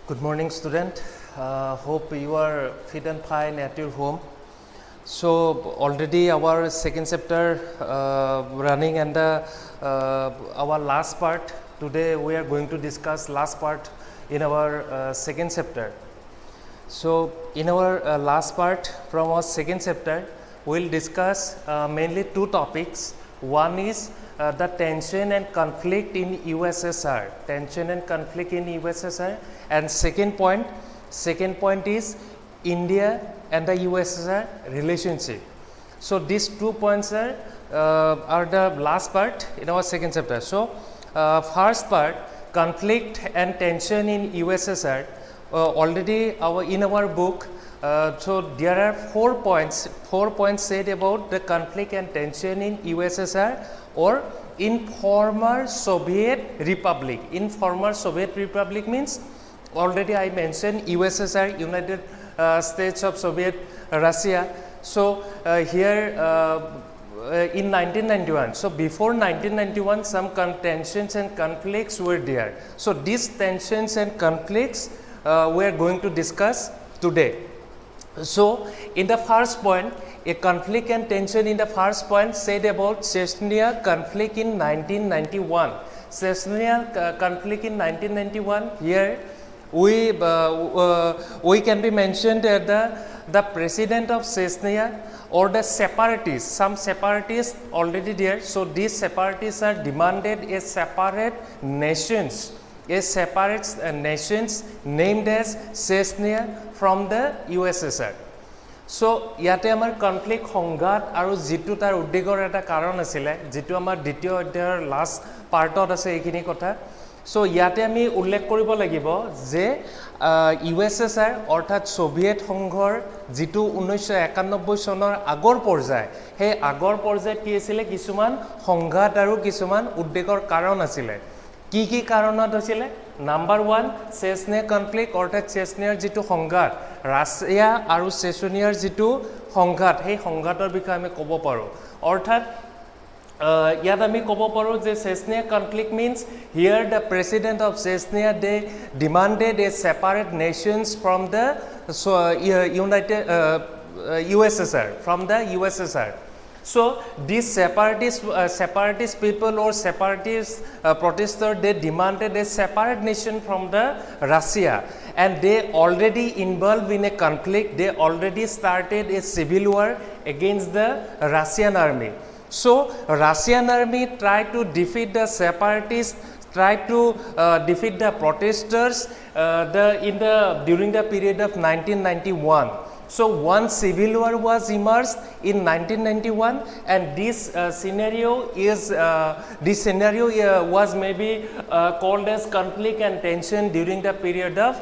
Good morning, student. Hope you are fit and fine at your home. So already our second chapter running, and our last part. Today we are going to discuss last part in our second chapter. So in our last part from our second chapter, we will discuss mainly two topics. One is the tension and conflict in USSR, tension and conflict in USSR, and second point is India and the USSR relationship. So these 2 points are the last part in our second chapter. So first part, conflict and tension in USSR, already in our book. So there are 4 points said about the conflict and tension in USSR or in former Soviet Republic. In former Soviet Republic means already I mentioned USSR, United States of Soviet Russia. So here in 1991, so before 1991 some tensions and conflicts were there. So these tensions and conflicts we are going to discuss today. So in the first point, a conflict and tension in the first point said about Chechnya conflict in 1991. Chechnya conflict in 1991, here we can be mentioned the president of Chechnya or the separatists, some separatists already there. So these separatists are demanded a separate nations named as Chechnya from the USSR. So ইয়াতে আমাৰ conflict সংঘাত আৰু যেটো তাৰ উদ্বেগৰ এটা কাৰণ আছিল যেটো আমাৰ দ্বিতীয় অধ্যায়ৰ লাষ্ট পাৰ্টত আছে এইখিনি কথা সো ইয়াতে আমি উল্লেখ কৰিব লাগিব যে USSR অৰ্থাৎ সোভিয়েট সংঘৰ যেটো 1991 চনৰ আগৰ পৰ্যায় হে আগৰ পৰ্যায়ত কি আছিল কিছুমান সংঘাত আৰু কিছুমান উদ্বেগৰ কাৰণ আছিল কি কাৰণত হৈছিল নাম্বাৰ 1 চেচনিয়া কনফ্লিক্ট অৰ্থাৎ চেচনিয়াৰ যেটো সংঘাত ৰাছিয়া আৰু চেচনিয়াৰ যেটো সংঘাত সেই সংঘাতৰ বিষয়ে আমি ক'ব পাৰো অৰ্থাৎ ইয়াত আমি ক'ব পাৰো যে Chechnya conflict means here the president of Chechnya they demanded a separate nations from the USSR from the USSR. So these separatist people or separatist protesters they demanded a separate nation from the Russia, and they already involved in a conflict. They already started a civil war against the Russian army. So Russian army tried to defeat the separatists, tried to defeat the protesters during the period of 1991. So one civil war was emerged in 1991, and this scenario was maybe called as conflict and tension during the period of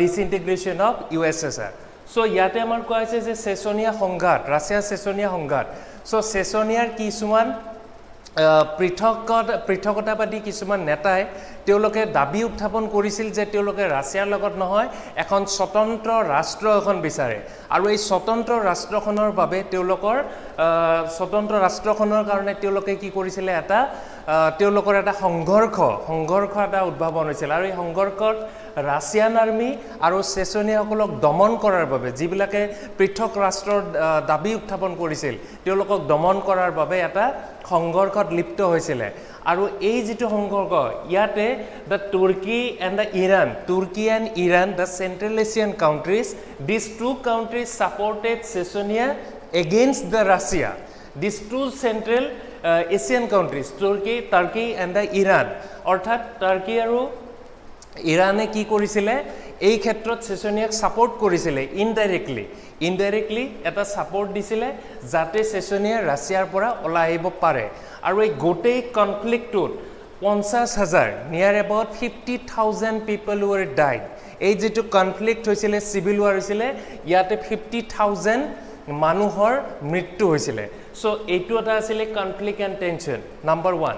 disintegration of USSR. So ইয়াতে আমাৰ কোৱা হৈছে যে Chechnya সংঘাত Russia Chechnya সংঘাত so চেচনিয়াৰ কিছুমান পৃথকতাবাদী কিছুমান নেতাই তেওঁলোকে দাবী উত্থাপন কৰিছিল যে তেওঁলোকে ৰাছিয়াৰ লগত নহয় এখন স্বতন্ত্ৰ ৰাষ্ট্ৰ এখন বিচাৰে আৰু এই স্বতন্ত্ৰ ৰাষ্ট্ৰখনৰ বাবে তেওঁলোকৰ স্বতন্ত্ৰ ৰাষ্ট্ৰখনৰ কাৰণে তেওঁলোকে কি কৰিছিল তেওঁলোকৰ এটা সংঘৰ্ষ এটা উদ্ভাৱন হৈছিল আৰু এই সংঘৰ্ষত ৰাছিয়ান আৰ্মি আৰু চেচনিয়াসকলক দমন কৰাৰ বাবে যিবিলাকে পৃথক ৰাষ্ট্ৰৰ দাবী উত্থাপন কৰিছিল তেওঁলোকক দমন কৰাৰ বাবে এটা সংঘৰ্ষত লিপ্ত হৈছিল আৰু এই যেটো সংঘৰ্ষ ইয়াতে the Turkey and Iran, the Central Asian countries, these two countries supported Chechnya against the Russia. These two Central Asian countries, Turkey and the Iran, অৰ্থাৎ টাৰ্কি আৰু ইৰানে কি কৰিছিলে এই ক্ষেত্ৰত চেচনিয়াক সাপোৰ্ট কৰিছিলে ইনডাইৰেক্টলি এটা সাপোৰ্ট দিছিলে যাতে চেচনিয়া ৰাছিয়াৰ পৰা ওলাই আহিব পাৰে আৰু এই গোটেই কনফ্লিক্টটোত 50,000 near about 50,000 people were died. এই যেটো কনফ্লিক্ট হৈছিলে সিভিল ওয়াৰ হৈছিলে ইয়াতে 50,000 মানুহৰ মৃত্যু হৈছিলে সো এইটো এটা আছিল conflict and tension number 1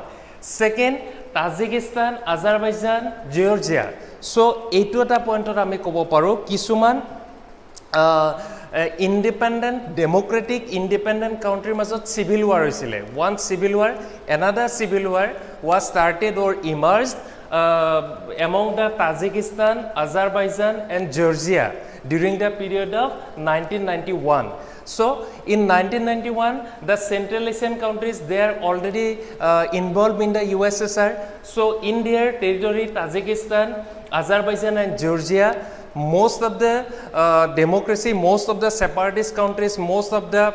second Tajikistan Azerbaijan Georgia so এইটো এটা পইণ্টত আমি ক'ব পাৰো কিছুমান democratic independent country মাজত civil war হৈছিলে one civil war another civil war was started or emerged among the Tajikistan, Azerbaijan and Georgia during the period of 1991. So in 1991, the Central Asian countries, they are already involved in the USSR. So in their territory, Tajikistan, Azerbaijan and Georgia, most of the democracy, most of the separatist countries, most of the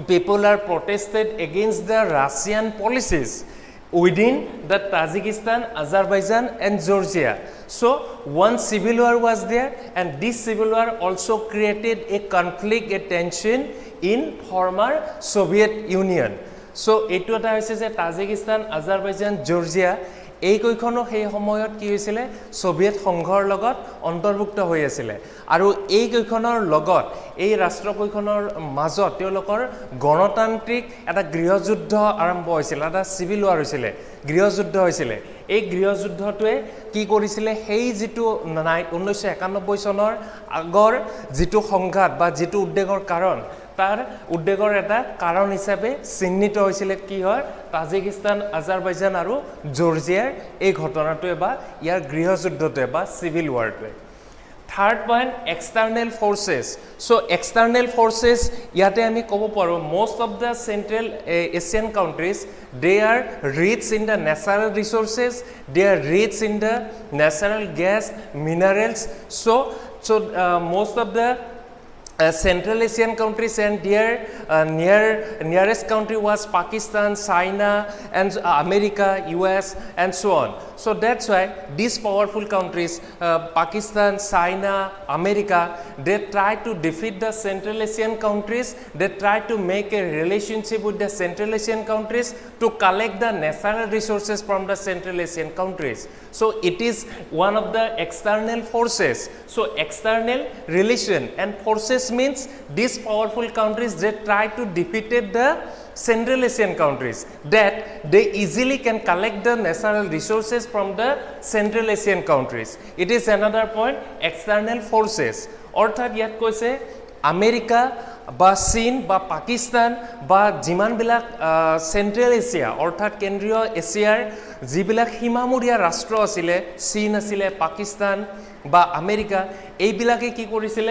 people are protested against the Russian policies within the Tajikistan, Azerbaijan and Georgia. So one civil war was there, and this civil war also created a conflict, a tension in former Soviet Union. So etu eta hoise je Tajikistan, Azerbaijan, Georgia এই কইখনো সেই সময়ত কি হৈছিলে Soviet সংঘৰ লগত অন্তৰ্ভুক্ত হৈ আছিল আৰু এই কইখনৰ লগত এই ৰাষ্ট্ৰ কইখনৰ মাজত তেওঁলোকৰ গণতান্ত্ৰিক এটা গৃহযুদ্ধ আৰম্ভ হৈছিল এটা সিভিল ওয়াৰ হৈছিল গৃহযুদ্ধ হৈছিল এই গৃহযুদ্ধটোৱে কি কৰিছিল সেই যেটো 1991 চনৰ আগৰ যেটো সংঘাত বা যেটো উদ্বেগৰ কাৰণ তাৰ উদ্বেগৰ এটা কাৰণ হিচাপে চিহ্নিত হৈছিল কি হয় তাজিকিস্তান আজাৰবাইজান আৰু জৰ্জিয়াৰ এই ঘটনাটোৱে বা ইয়াৰ গৃহযুদ্ধটোৱে বা civil ওয়াৰটোৱে Third point, external forces. So external forces, yate ami kobo paro, most of the Central Asian countries, they are rich in the natural resources, they are rich in the natural gas, minerals. So most of the Central Asian countries and their nearest country was Pakistan, China and America, US and so on. So that's why these powerful countries, Pakistan, China, America, they try to defeat the Central Asian countries. They try to make a relationship with the Central Asian countries to collect the natural resources from the Central Asian countries. So it is one of the external forces. So external relation and forces means these powerful countries, they try to defeat the Central Asian countries that they easily can collect the natural resources from the Central Asian countries. It is another point, external forces. অর্থাৎ ইয়াত কৈছে America বা চীন বা পাকিস্তান বা যিমানবিলাক central Asia অৰ্থাৎ কেন্দ্ৰীয় এছিয়াৰ যিবিলাক সীমামূৰীয়া ৰাষ্ট্ৰ আছিল চীন আছিল পাকিস্তান বা আমেৰিকা এইবিলাকে কি কৰিছিল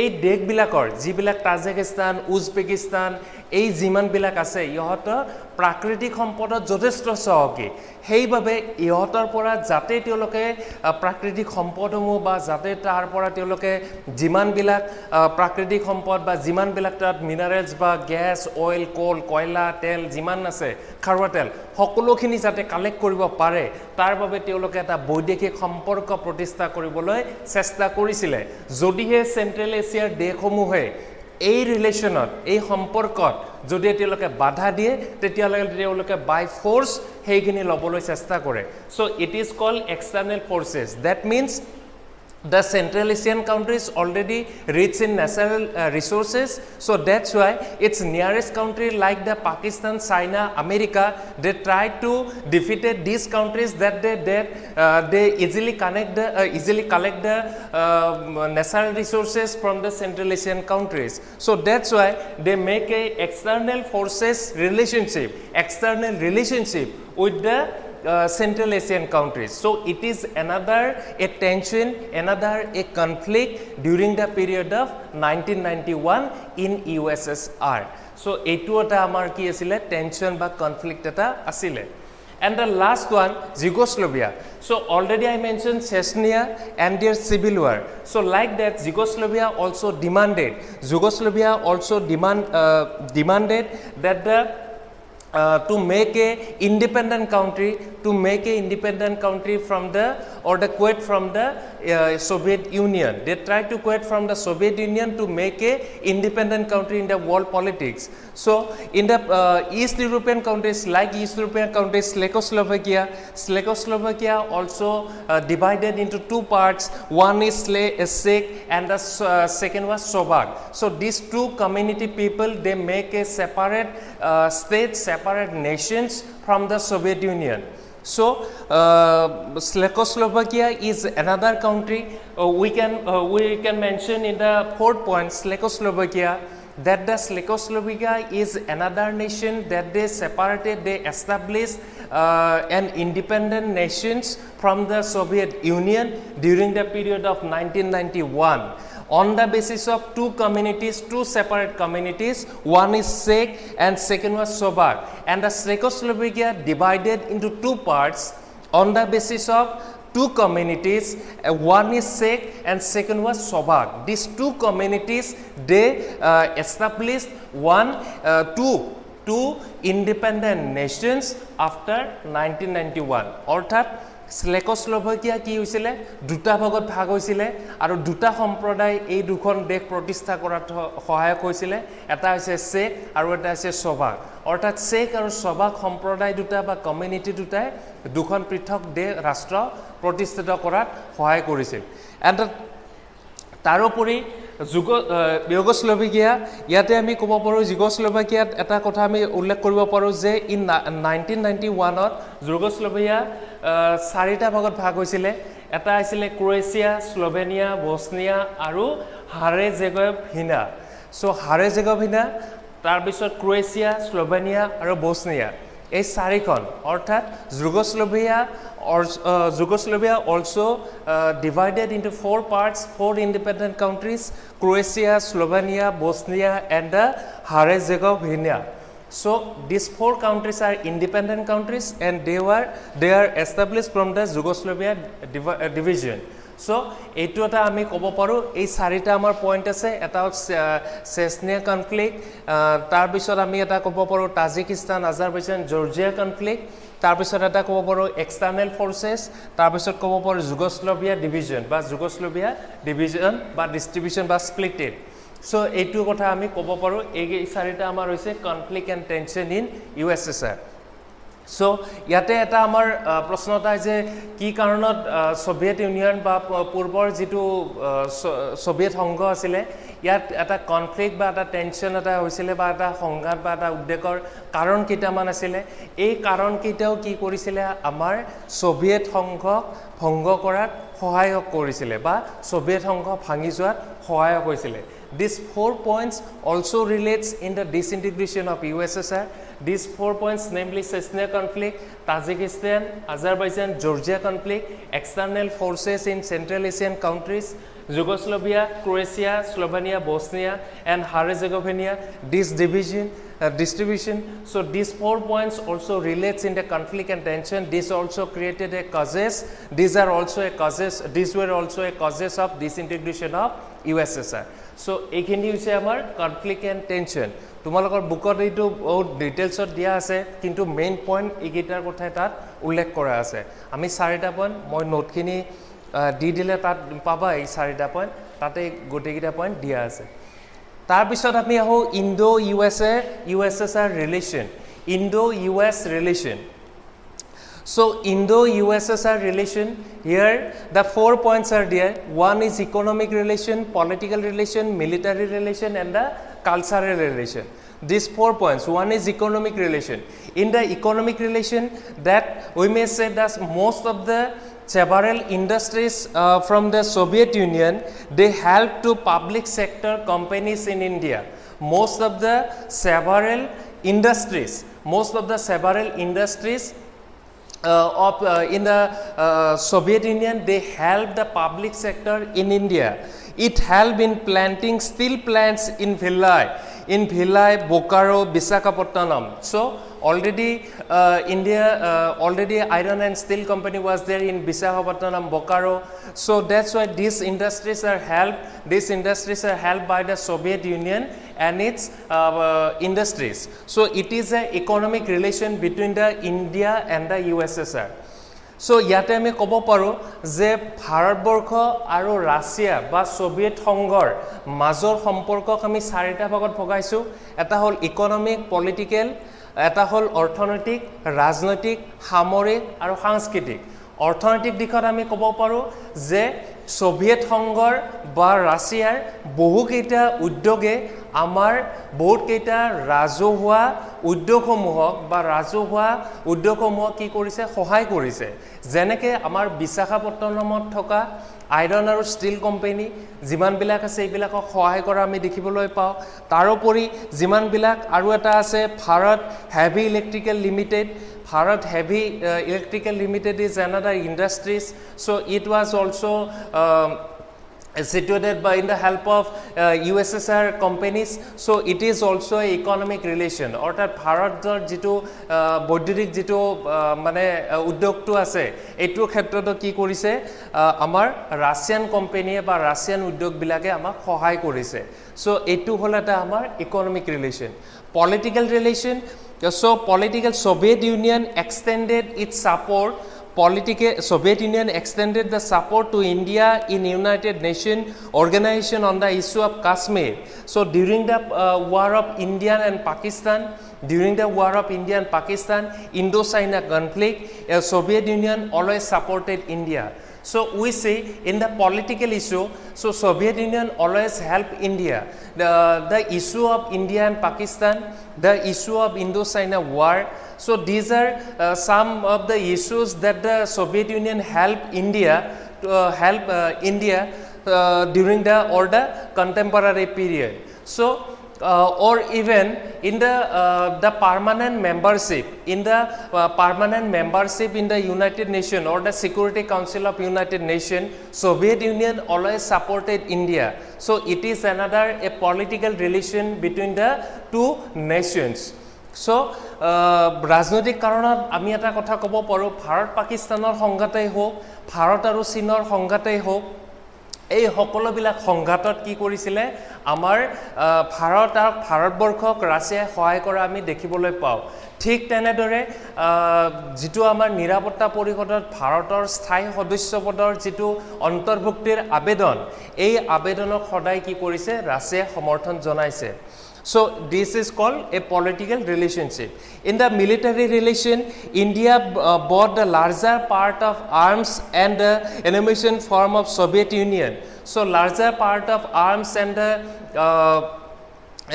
এই দেশবিলাকৰ যিবিলাক তাজিকিস্তান উজবেকিস্তান এই যিমানবিলাক আছে ইহত প্ৰাকৃতিক সম্পদত যথেষ্ট চহকী সেইভাবে ইহতৰ পৰা যাতে তেওঁলোকে প্ৰাকৃতিক সম্পদসমূহ বা যাতে তাৰ পৰা তেওঁলোকে যিমানবিলাক প্ৰাকৃতিক সম্পদ বা যিমানবিলাক তাত মিনাৰেলছ বা গ্যাস অইল কোল কয়লা তেল যিমান আছে খাৰুৱা তেল সকলোখিনি যাতে কালেক্ট কৰিব পাৰে তাৰ বাবে তেওঁলোকে এটা বৈদেশিক সম্পৰ্ক প্ৰতিষ্ঠা কৰিবলৈ চেষ্টা কৰিছিল যদিহে সেন্ট্ৰেল এছিয়াৰ দেশসমূহে এই ৰিলেশনত এই সম্পৰ্কত যদি তেওঁলোকে বাধা দিয়ে তেতিয়ালৈকে তেওঁলোকে বাই ফোৰ্স হেইখিনি লবলৈ চেষ্টা কৰে so it is called external forces that means the Central Asian countries already rich in natural resources, so that's why its nearest country like the Pakistan, China, America, they try to defeat these countries that they easily collect the natural resources from the Central Asian countries. So that's why they make a external forces relationship with the Central Asian countries. So it is another a tension, another a conflict during the period of 1991 in USSR. So etu eta amar ki asile tension ba conflict eta asile. And the last one, Yugoslavia. So already I mentioned Chechnya and their civil war. So like that, Yugoslavia also demanded that the to make a independent country from the quit from the Soviet Union. They tried to quit from the Soviet Union to make a independent country in the world politics. So in the East European countries like Czechoslovakia also divided into two parts. One is Czech and the second was Slovak. So these two community people, they make a separate state, separate nations from the Soviet Union. So Czechoslovakia is another country we can mention in the fourth point. Czechoslovakia that the Czechoslovakia is another nation that they separated, they established an independent nations from the Soviet Union during the period of 1991 on the basis of two communities, two separate communities. One is Czech and second was Slovak, and the Czechoslovakia divided into two parts on the basis of two communities. One is Czech and second was Slovak. These two communities, they established two independent nations after 1991. অর্থাৎ Czechoslovakia কি হৈছিলে দুটা ভাগত ভাগ হৈছিলে আৰু দুটা সম্প্ৰদায় এই দুখন দেশ প্ৰতিষ্ঠা কৰাত সহায়ক হৈছিলে এটা হৈছে চেক আৰু এটা হৈছে স্লোভাক অৰ্থাৎ চেক আৰু স্লোভাক সম্প্ৰদায় দুটা বা কমিউনিটি দুটাই দুখন পৃথক দেশ ৰাষ্ট্ৰ প্ৰতিষ্ঠিত কৰাত সহায় কৰিছিল এণ্ড তাৰোপৰি ইউগোস্লোভাকিয়া ইয়াতে আমি ক'ব পাৰোঁ ইউগোস্লোভাকিয়াত এটা কথা আমি উল্লেখ কৰিব পাৰোঁ যে ইন 1991ত ইউগোস্লোভাকিয়া চাৰিটা ভাগত ভাগ হৈছিলে এটা আছিলে ক্ৰোয়েছিয়া স্লোভেনিয়া বসনিয়া আৰু হাৰেজেগোভিনা সো হাৰেজেগোভিনা তাৰপিছত ক্ৰোয়েছিয়া স্লোভেনিয়া আৰু বসনিয়া এই চাৰিখন অৰ্থাৎ Yugoslavia also divided into four parts, four independent countries: Croatia, Slovenia, Bosnia, and Herzegovina. So these four countries are independent countries, and they are established from the Yugoslavia division. So এইটো এটা আমি ক'ব পাৰোঁ এই চাৰিটা আমাৰ পইণ্ট আছে এটা চেচনিয়া কনফ্লিক্ট তাৰপিছত আমি এটা ক'ব পাৰোঁ তাজিকিস্তান আজাৰবাইজান জৰ্জিয়া কনফ্লিক্ট তাৰপিছত এটা ক'ব পাৰোঁ এক্সটাৰ্নেল ফৰ্চেছ তাৰপিছত ক'ব পাৰোঁ যুগোস্লোভিয়া ডিভিজন বা ডিষ্ট্ৰিবিউশ্যন বা স্প্লিটেড সো এইটো কথা আমি ক'ব পাৰোঁ এই চাৰিটা আমাৰ হৈছে conflict and tension in USSR so ইয়াতে এটা আমাৰ প্ৰশ্ন এটা যে কি কাৰণত সোভিয়েট ইউনিয়ন বা পূৰ্বৰ যেটো সোভিয়েট সংঘ আছিলে ইয়াত এটা কনফ্লিক্ট বা এটা টেনশ্যন এটা হৈছিলে বা এটা সংঘাত বা এটা উদ্বেগৰ কাৰণ কিটামান আছিলে এই কাৰণ কিটাও কি কৰিছিলে আমাৰ সোভিয়েট সংঘক ভংগ কৰাত সহায়ক কৰিছিলে বা সোভিয়েট সংঘ ভাঙি যোৱাত সহায়ক হৈছিলে These 4 points also relates in the disintegration of USSR. These 4 points, namely Chechnya conflict, Tajikistan, Azerbaijan, Georgia conflict, external forces in Central Asian countries, Yugoslavia, Croatia, Slovenia, Bosnia, and Herzegovina, this distribution. So these 4 points also relates in the conflict and tension. This also created a causes. These were also a causes of disintegration of USSR. So এইখিনি হৈছে আমাৰ conflict and tension তোমালোকৰ বুকত এইটো বহুত ডিটেইলছত দিয়া আছে কিন্তু মেইন পইণ্ট এইকেইটাৰ কথা তাত উল্লেখ কৰা আছে আমি চাৰিটা পইণ্ট মই নোটখিনি দি দিলে তাত পাবা এই চাৰিটা পইণ্ট তাতে গোটেইকেইটা পইণ্ট দিয়া আছে তাৰপিছত আমি আহোঁ Indo-USSR relation So Indo-USSR relation, here the 4 points are there. One is economic relation, political relation, military relation, and the cultural relation. These 4 points. One is economic relation. In the economic relation, that we may say that most of the several industries from the Soviet Union, they help to public sector companies in India. Most of the several industries in the Soviet Union, they help the public sector in India. It helped in planting steel plants in Bhilai, Bokaro, Visakhapatnam. So already already iron and steel company was there in Visakhapatnam, Bokaro. So that's why these industries are helped by the Soviet Union and its industries. So it is an economic relation between the India and the USSR. So ইয়াতে আমি ক'ব পাৰোঁ যে ভাৰতবৰ্ষ আৰু Russia বা Soviet সংঘৰ মাজৰ সম্পৰ্কক আমি চাৰিটা ভাগত ভগাইছোঁ এটা হ'ল ইকনমিক পলিটিকেল এটা হ'ল অৰ্থনৈতিক ৰাজনৈতিক সামৰিক আৰু সাংস্কৃতিক অৰ্থনৈতিক দিশত আমি ক'ব পাৰোঁ যে সোভিয়েট সংঘৰ বা ৰাছিয়াৰ বহুকেইটা উদ্যোগে আমাৰ বহুতকেইটা ৰাজহুৱা উদ্যোগসমূহক বা ৰাজহুৱা উদ্যোগসমূহক কি কৰিছে সহায় কৰিছে যেনেকৈ আমাৰ বিশাখাপট্টনমত থকা আইৰণ আৰু ষ্টিল কোম্পানী যিমানবিলাক আছে এইবিলাকক সহায় কৰা আমি দেখিবলৈ পাওঁ তাৰোপৰি যিমানবিলাক আৰু এটা আছে Bharat heavy electrical limited Bharat Heavy Electrical Limited is another industries, so it was also situated by in the help of USSR companies, so it is also a economic relation. অর্থাৎ ভাৰতৰ যেটো বৈদ্যুতিক যেটো মানে উদ্যোগটো আছে এইটোৰ ক্ষেত্ৰত কি কৰিছে আমাৰ ৰাছিয়ান কোম্পানীয়ে বা ৰাছিয়ান উদ্যোগবিলাকে আমাক সহায় কৰিছে so এইটো হল এটা আমাৰ economic relation political relation So political Soviet Union extended its support. Soviet Union extended the support to India in United Nations organization on the issue of Kashmir. So during the war of India and Pakistan, Indo-China conflict, Soviet Union always supported India. So we see in the political issue, so Soviet Union always helped India. The issue of India and Pakistan, the issue of Indo-China war. So these are some of the issues that the Soviet Union helped India to during the contemporary period. So or even in the permanent membership in the United Nations or the Security Council of United Nations, Soviet Union always supported India. So it is another a political relation between the two nations. So ৰাজনৈতিক কাৰণত আমি এটা কথা ক'ব পাৰো ভাৰত পাকিস্তানৰ সংঘাতেই হোক ভাৰত আৰু চীনৰ সংঘাতেই হোক এই সকলোবিলাক সংঘাতত কি কৰিছিলে আমাৰ ভাৰত আৰু ভাৰতবৰ্ষক ৰাছিয়াই সহায় কৰা আমি দেখিবলৈ পাওঁ ঠিক তেনেদৰে যেটো আমাৰ নিৰাপত্তা পৰিষদত ভাৰতৰ স্থায়ী সদস্যপদৰ যেটো অন্তৰ্ভুক্তিৰ আবেদন এই আবেদনক সদায় কি কৰিছে ৰাছিয়াই সমৰ্থন জনাইছে So this is called a political relationship. In the military relation, India bought the larger part of arms and the ammunition form of Soviet Union. So larger part of arms and the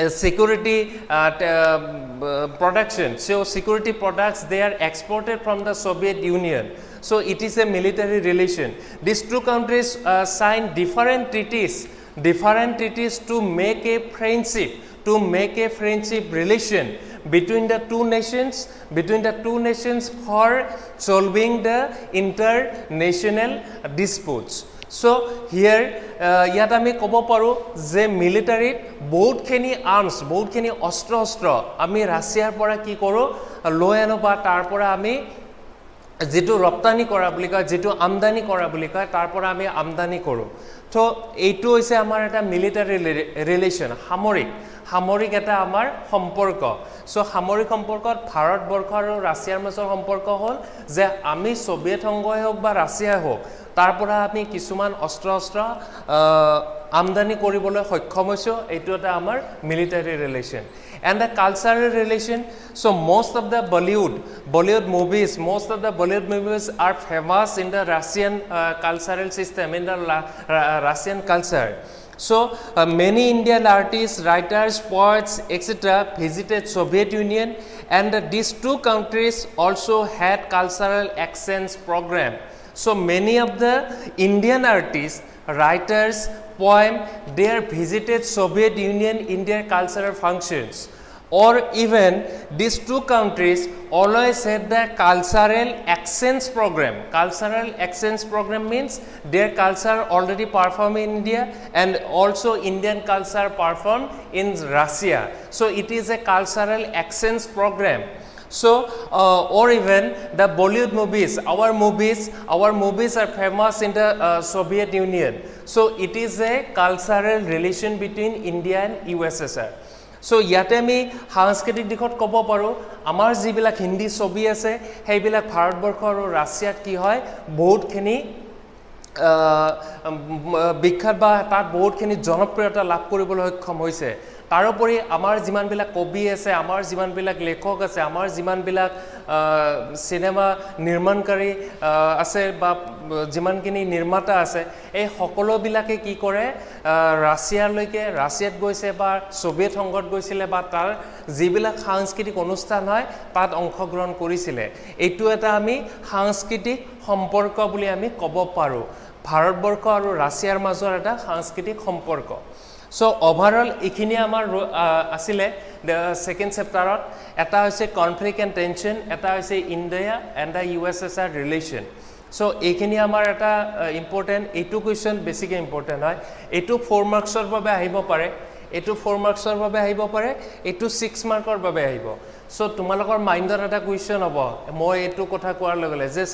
security production. So security products they are exported from the Soviet Union. So it is a military relation. These two countries signed different treaties to make a friendship. To make a friendship relation between the two nations for solving the international disputes. So here ইয়াত আমি ক'ব পাৰো যে মিলিটাৰীত বহুতখিনি arms বহুতখিনি অস্ত্ৰ আমি ৰাছিয়াৰ পৰা কি কৰো লৈ আনো বা তাৰ পৰা আমি যেটো ৰপ্তানি কৰা বুলি কয় যেটো আমদানি কৰা বুলি কয় তাৰ পৰা আমি আমদানি কৰো তো এইটো হৈছে আমাৰ এটা মিলিটাৰী ৰিলেশন সামৰিক এটা আমাৰ সম্পৰ্ক সো সামৰিক সম্পৰ্কত ভাৰতবৰ্ষ আৰু ৰাছিয়াৰ মাজৰ সম্পৰ্ক হ'ল যে আমি সোভিয়েট সংঘই হোক বা ৰাছিয়াই হোক তাৰ পৰা আমি কিছুমান অস্ত্ৰ আমদানি কৰিবলৈ সক্ষম হৈছো এইটো এটা আমাৰ military relation and the cultural relation so most of the Bollywood movies are famous in the Russian cultural system in the Russian culture so many Indian artists writers poets etc visited Soviet Union and these two countries also had cultural exchange program so many of the Indian artists writers poem they are visited Soviet Union in their cultural functions or even these two countries always had the cultural exchange program means their culture already performed in India and also Indian culture performed in Russia so it is a cultural exchange program so or even the Bollywood movies our movies are famous in the Soviet Union so it is a cultural relation between India and USSR so ইয়াতে আমি সাংস্কৃতিক দিশত ক'ব পাৰো আমাৰ যিবিলাক হিন্দী ছবি আছে সেইবিলাক ভাৰতবৰ্ষ আৰু ৰাছিয়াত কি হয় বহুতখিনি বিখ্যাত বা তাত বহুতখিনি জনপ্ৰিয়তা লাভ কৰিবলৈ সক্ষম হৈছে তাৰোপৰি আমাৰ যিমানবিলাক কবি আছে আমাৰ যিমানবিলাক লেখক আছে আমাৰ যিমানবিলাক সিনেমা নিৰ্মাণকাৰী আছে বা যিমানখিনি নিৰ্মাতা আছে এই সকলোবিলাকে কি কৰে ৰাছিয়াত গৈছে বা সোভিয়েট সংঘত গৈছিলে বা তাৰ যিবিলাক সাংস্কৃতিক অনুষ্ঠান হয় তাত অংশগ্ৰহণ কৰিছিলে এইটো এটা আমি সাংস্কৃতিক সম্পৰ্ক বুলি আমি ক'ব পাৰোঁ ভাৰতবৰ্ষ আৰু ৰাছিয়াৰ মাজৰ এটা সাংস্কৃতিক সম্পৰ্ক সো ওভাৰঅল এইখিনি আমাৰ আছিলে সেকেন্ড চেপ্টাৰত এটা হৈছে কনফ্লিক্ট এণ্ড টেনশ্যন এটা হৈছে India and the USSR relation so এইখিনি আমাৰ এটা ইম্পৰ্টেণ্ট এইটো কুৱেশ্যন বেছিকৈ ইম্পৰ্টেণ্ট হয় এইটো 4 মাৰ্কছৰ বাবে আহিব পাৰে এইটো 4 মাৰ্কছৰ বাবে আহিব পাৰে এইটো 6 মাৰ্কৰ বাবে আহিব সো তোমালোকৰ মাইণ্ডত এটা কুৱেশ্যন হ'ব মই এইটো কথা কোৱাৰ লগে লগে যে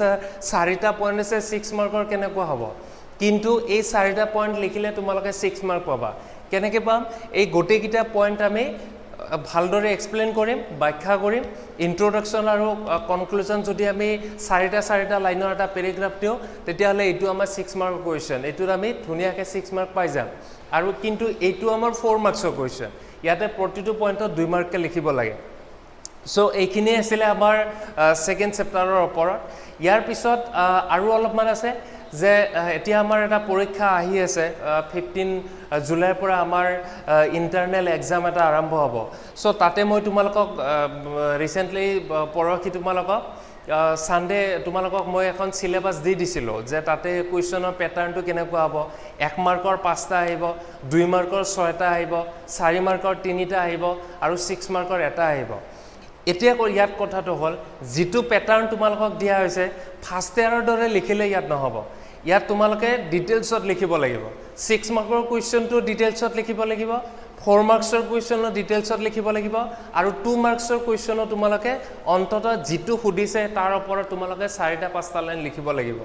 স্যাৰ 4টা পইণ্ট আছে 6 মাৰ্কৰ কেনেকুৱা হ'ব কিন্তু এই 4টা পইণ্ট লিখিলে তোমালোকে 6 মাৰ্ক পাবা কেনেকৈ পাম এই গোটেইকেইটা পইণ্ট আমি ভালদৰে এক্সপ্লেইন কৰিম ব্যাখ্যা কৰিম ইন্ট্ৰডাকশ্যন আৰু কনক্লুজন যদি আমি 4টা লাইনৰ এটা পেৰাগ্ৰাফ দিওঁ তেতিয়াহ'লে এইটো আমাৰ 6 মাৰ্কৰ কুৱেশ্যন এইটোত আমি ধুনীয়াকৈ 6 মাৰ্ক পাই যাম আৰু কিন্তু এইটো আমাৰ 4 মাৰ্কছৰ কুৱেশ্যন ইয়াতে প্ৰতিটো পইণ্টত 2 মাৰ্ককৈ লিখিব লাগে সো এইখিনি আছিলে আমাৰ সেকেন্ড চেপ্টাৰৰ ওপৰত ইয়াৰ পিছত আৰু অলপমান আছে যে এতিয়া আমাৰ এটা পৰীক্ষা আহি আছে 15 জুলাইৰ পৰা আমাৰ ইণ্টাৰনেল এক্সাম এটা আৰম্ভ হ'ব সো তাতে মই তোমালোকক ৰিসেন্টলি পৰহি তোমালোকক সানডে তোমালোকক মই এখন সিলেবাস দি দিছিলোঁ যে তাতে কুৱেশ্যনৰ পেটাৰ্ণটো কেনেকুৱা হ'ব 1 মাৰ্কৰ 5টা আহিব 2 মাৰ্কৰ 6টা আহিব 4 মাৰ্কৰ 3টা আহিব আৰু 6 মাৰ্কৰ এটা আহিব এতিয়া ইয়াত কথাটো হ'ল যিটো পেটাৰ্ণ তোমালোকক দিয়া হৈছে ফাৰ্ষ্ট ইয়াৰৰ দৰে লিখিলে ইয়াত নহ'ব ইয়াত তোমালোকে ডিটেইলছত লিখিব লাগিব 6 মাৰ্কৰ কুৱেশ্যনটো ডিটেইলছত লিখিব লাগিব 4 মাৰ্কছৰ কুৱেশ্যনো ডিটেইলছত লিখিব লাগিব আৰু 2 মাৰ্কছৰ কুৱেশ্যনো তোমালোকে অন্ততঃ যিটো সুধিছে তাৰ ওপৰত তোমালোকে 4টা 5টা লাইন লিখিব লাগিব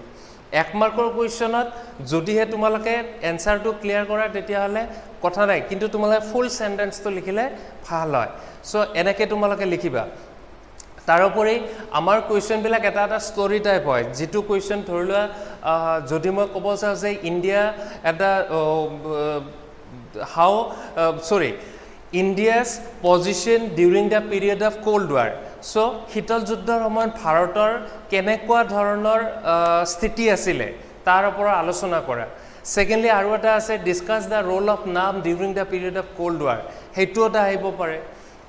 1 মাৰ্কৰ কুৱেশ্যনত যদিহে তোমালোকে এনসাৰটো ক্লিয়াৰ কৰা তেতিয়াহ'লে কথা নাই কিন্তু তোমালোকে ফুল সেন্টেন্সটো লিখিলে ভাল হয় সো এনেকৈ তোমালোকে লিখিবা তাৰোপৰি আমাৰ কুৱেশ্যনবিলাক এটা ষ্টৰী টাইপ হয় যিটো কুৱেশ্যন ধৰি লোৱা যদি মই ক'ব চাওঁ যে ইণ্ডিয়া এটা India's position during the period of cold war so শীতল যুদ্ধৰ সময়ত ভাৰতৰ কেনেকুৱা ধৰণৰ স্থিতি আছিলে তাৰ ওপৰত আলোচনা কৰা সেকেন্ডলি আৰু এটা আছে ডিসকাস দ্য ৰোল অফ নাম during the period of cold war সেইটো এটা আহিব পাৰে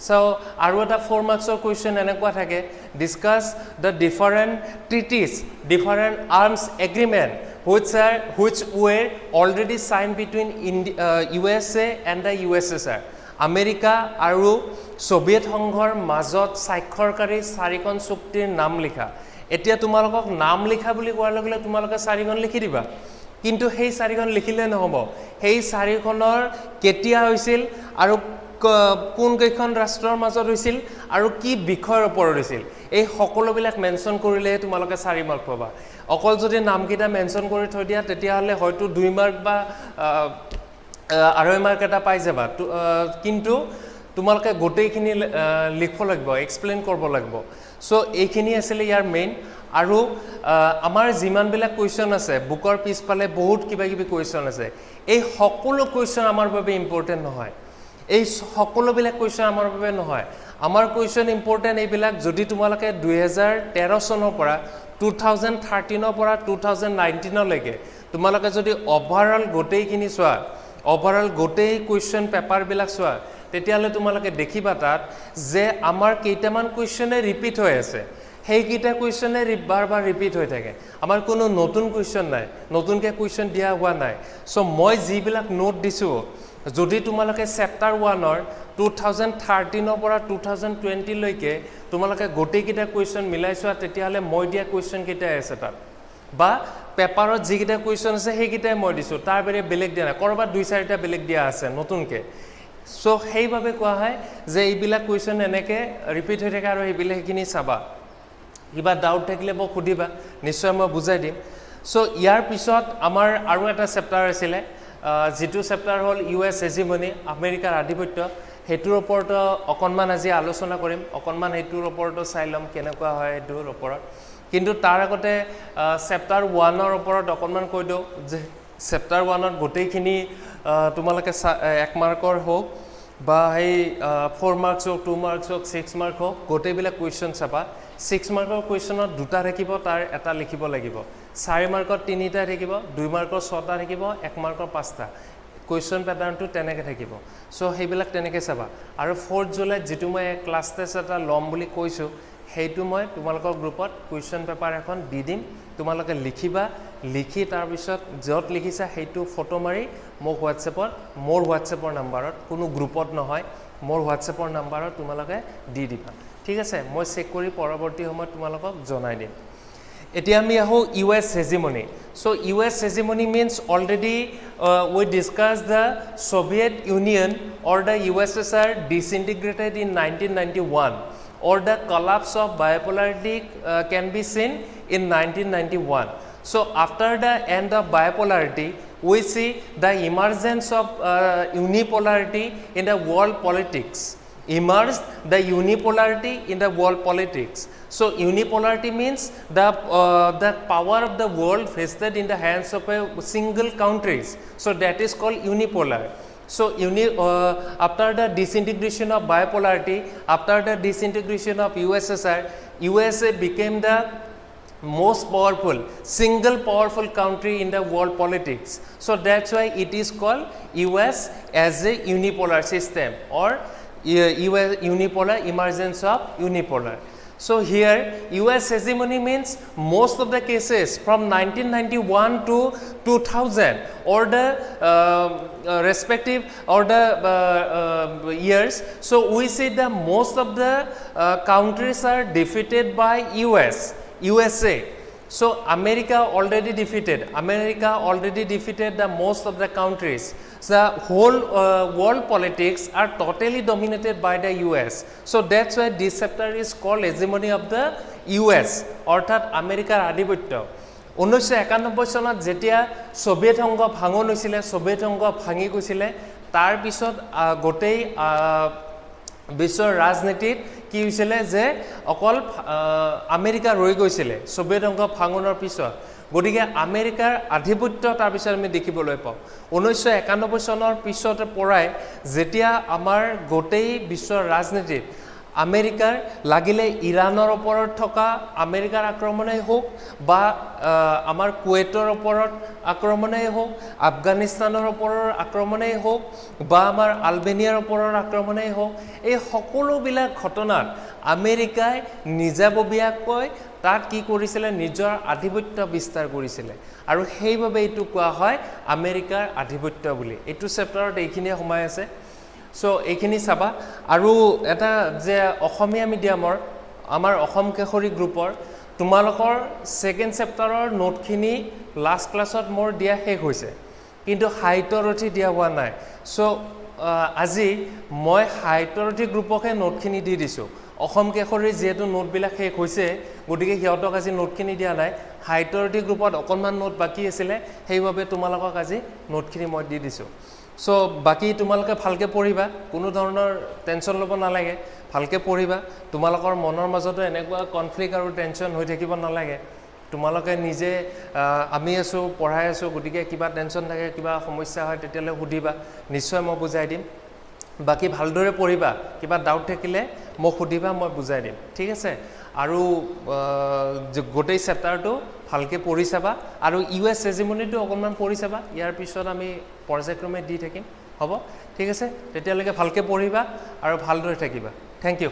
সো আৰু এটা 4 মাৰ্কছৰ কুৱেশ্যন এনেকুৱা থাকে discuss the different treatise different arms agreement which were already signed between USA and the USSR America আৰু সোভিয়েট সংঘৰ মাজত স্বাক্ষৰকাৰী 4খন চুক্তিৰ নাম লিখা এতিয়া তোমালোকক নাম লিখা বুলি কোৱাৰ লগে লগে তোমালোকে 4খন লিখি দিবা কিন্তু সেই 4খন লিখিলে নহ'ব সেই 4খনৰ কেতিয়া হৈছিল আৰু কোন কেইখন ৰাষ্ট্ৰৰ মাজত হৈছিল আৰু কি বিষয়ৰ ওপৰত হৈছিল এই সকলোবিলাক মেনশ্যন কৰিলেহে তোমালোকে 4 মাৰ্ক পাবা অকল যদি নামকেইটা মেনশ্যন কৰি থৈ দিয়া তেতিয়াহ'লে হয়তো 2 মাৰ্ক বা 2.5 মাৰ্ক এটা পাই যাবা কিন্তু তোমালোকে গোটেইখিনি লিখিব লাগিব এক্সপ্লেইন কৰিব লাগিব সো এইখিনি আছিলে ইয়াৰ মেইন আৰু আমাৰ যিমানবিলাক কুৱেশ্যন আছে বুকৰ পিছফালে বহুত কিবা কিবি কুৱেশ্যন আছে এই সকলো কুৱেশ্যন আমাৰ বাবে ইম্পৰ্টেণ্ট নহয় এই সকলোবিলাক কুৱেশ্যন আমাৰ বাবে নহয় আমাৰ কুৱেশ্যন ইম্পৰ্টেণ্ট এইবিলাক যদি তোমালোকে 2013 চনৰ পৰা 2013 পৰা 2019 লৈকে তোমালোকে যদি ওভাৰঅল গোটেইখিনি চোৱা ওভাৰঅল গোটেই কুৱেশ্যন পেপাৰবিলাক চোৱা তেতিয়াহ'লে তোমালোকে দেখিবা তাত যে আমাৰ কেইটামান কুৱেশ্যনে ৰিপিট হৈ আছে সেইকেইটা কুৱেশ্যনে বাৰ ৰিপিট হৈ থাকে আমাৰ কোনো নতুন কুৱেশ্যন নাই নতুনকৈ কুৱেশ্যন দিয়া হোৱা নাই সো মই যিবিলাক নোট দিছোঁ যদি তোমালোকে চেপ্টাৰ 1ৰ 2013 পৰা 2020 লৈকে তোমালোকে গোটেইকেইটা কুৱেশ্যন মিলাই চোৱা তেতিয়াহ'লে মই দিয়া কুৱেশ্যন কেইটা আছে তাত বা পেপাৰত যিকেইটা কুৱেশ্যন আছে সেইকেইটাই মই দিছোঁ তাৰ বাহিৰে বেলেগ দিয়া নাই ক'ৰবাত 2-4টা বেলেগ দিয়া আছে নতুনকৈ সো সেইবাবে কোৱা হয় যে এইবিলাক কুৱেশ্যন এনেকৈ ৰিপিট হৈ থাকে আৰু সেইখিনি চাবা কিবা ডাউট থাকিলে মোক সুধিবা নিশ্চয় মই বুজাই দিম সো ইয়াৰ পিছত আমাৰ আৰু এটা চেপ্টাৰ আছিলে যিটো চেপ্টাৰ হ'ল US হেজিমনি আমেৰিকাৰ আধিপত্য সেইটোৰ ওপৰত অকণমান আজি আলোচনা কৰিম অকণমান সেইটোৰ ওপৰতো চাই ল'ম কেনেকুৱা হয় সেইটোৰ ওপৰত কিন্তু তাৰ আগতে চেপ্টাৰ 1ৰ ওপৰত অকণমান কৈ দিওঁ যে চেপ্টাৰ 1ত গোটেইখিনি তোমালোকে 1 মাৰ্কৰ হওক বা সেই 4 মাৰ্কছ হওক 2 মাৰ্কছ হওক 6 মাৰ্ক হওক গোটেইবিলাক কুৱেশ্যন চাবা 6 মাৰ্কৰ কুৱেশ্যনত দুটা থাকিব তাৰ এটা লিখিব লাগিব 4 মাৰ্কত তিনিটা থাকিব 2 মাৰ্কৰ 6টা থাকিব 1 মাৰ্কৰ 5টা কুৱেশ্যন পেটাৰ্ণটো তেনেকৈ থাকিব চ' সেইবিলাক তেনেকৈ চাবা আৰু 4th জুলাইত যিটো মই ক্লাছ টেষ্ট এটা ল'ম বুলি কৈছোঁ সেইটো মই তোমালোকৰ গ্ৰুপত কুৱেশ্যন পেপাৰ এখন দি দিম তোমালোকে লিখিবা লিখি তাৰপিছত য'ত লিখিছা সেইটো ফটো মাৰি মোক হোৱাটছএপত মোৰ হোৱাটছএপৰ নাম্বাৰত কোনো গ্ৰুপত নহয় মোৰ হোৱাটছএপৰ নাম্বাৰত তোমালোকে দি দিবা ঠিক আছে মই চেক কৰি পৰৱৰ্তী সময়ত তোমালোকক জনাই দিম এতিয়া আমি আহো US hegemony so US hegemony means already we discussed the Soviet Union or the USSR disintegrated in 1991 or the collapse of bipolarity can be seen in 1991 so after the end of bipolarity we see the emergence of unipolarity in the world politics emerged the unipolarity in the world politics so unipolarity means the power of the world vested in the hands of a single countries so that is called unipolar so after the disintegration of bipolarity after the disintegration of USSR USA became the most powerful single powerful country in the world politics so that's why it is called US as a unipolar system or unipolar emergence of unipolar so here US hegemony means most of the cases from 1991 to 2000 or the respective or the years so we see that most of the countries are defeated by USA so America already defeated the most of the countries the whole world politics are totally dominated by the US so that's why this chapter is called hegemony of the US অৰ্থাৎ আমেৰিকাৰ আধিপত্য 1991 চনত যেতিয়া Soviet সংঘ ভাঙন হৈছিলে Soviet সংঘ ভাঙি গৈছিলে তাৰ পিছত গোটেই বিশ্বৰ ৰাজনীতিত কি হৈছিলে যে অকল আমেৰিকা ৰৈ গৈছিলে সোভিয়েট সংঘ ভাঙনৰ পিছত গতিকে আমেৰিকাৰ আধিপত্য তাৰ পিছত আমি দেখিবলৈ পাওঁ 1991 চনৰ পিছৰ পৰাই যেতিয়া আমাৰ গোটেই বিশ্বৰ ৰাজনীতিত আমেৰিকাৰ লাগিলে ইৰানৰ ওপৰত থকা আমেৰিকাৰ আক্ৰমণেই হোক বা আমাৰ কুৱেটৰ ওপৰত আক্ৰমণেই হোক আফগানিস্তানৰ ওপৰৰ আক্ৰমণেই হোক বা আমাৰ আলবেনিয়াৰ ওপৰৰ আক্ৰমণেই হোক এই সকলোবিলাক ঘটনাত আমেৰিকাই নিজাববীয়াকৈ তাত কি কৰিছিলে নিজৰ আধিপত্য বিস্তাৰ কৰিছিলে আৰু সেইভাবে এইটো কোৱা হয় আমেৰিকাৰ আধিপত্য বুলি এইটো চেপ্টাৰত এইখিনিয়ে সোমাই আছে সো এইখিনি চাবা আৰু এটা যে অসমীয়া মিডিয়ামৰ আমাৰ অসম কেশৰী গ্ৰুপৰ তোমালোকৰ সেকেন্ড চেপ্টাৰৰ নোটখিনি লাষ্ট ক্লাছত মোৰ দিয়া শেষ হৈছে কিন্তু সাহিত্যৰথি দিয়া হোৱা নাই সো আজি মই সাহিত্যৰথি গ্ৰুপকে নোটখিনি দি দিছো অসম কেশৰীৰ যেহেতু নোটবিলাক শেষ হৈছে গতিকে সিহঁতক আজি নোটখিনি দিয়া নাই সাহিত্যৰথি গ্ৰুপত অকণমান নোট বাকি আছিলে সেইভাবে তোমালোকক আজি নোটখিনি মই দি দিছো সো বাকি তোমালোকে ভালকে পঢ়িবা কোনো ধৰণৰ টেনচন ল'ব নালাগে ভালকে পঢ়িবা তোমালোকৰ মনৰ মাজতো এনেকুৱা কনফ্লিক্ট আৰু টেনচন হৈ থাকিব নালাগে তোমালোকে নিজে আমি আছো পঢ়াই আছো গতিকে কিবা টেনচন থাকে কিবা সমস্যা হয় তেতিয়ালে সুধিবা নিশ্চয় মই বুজাই দিম বাকি ভালদৰে পঢ়িবা কিবা ডাউট থাকিলে মোক সুধিবা মই বুজাই দিম ঠিক আছে আৰু গোটেই চেপ্টাৰটো ভালকে পঢ়ি চাবা আৰু US হেজেমনিটো অকণমান পঢ়ি চাবা ইয়াৰ পিছত আমি পৰ্যায়ক্ৰমে দি থাকিম হ'ব ঠিক আছে তেতিয়ালৈকে ভালকে পঢ়িবা আৰু ভালদৰে থাকিবা থ্যাংক ইউ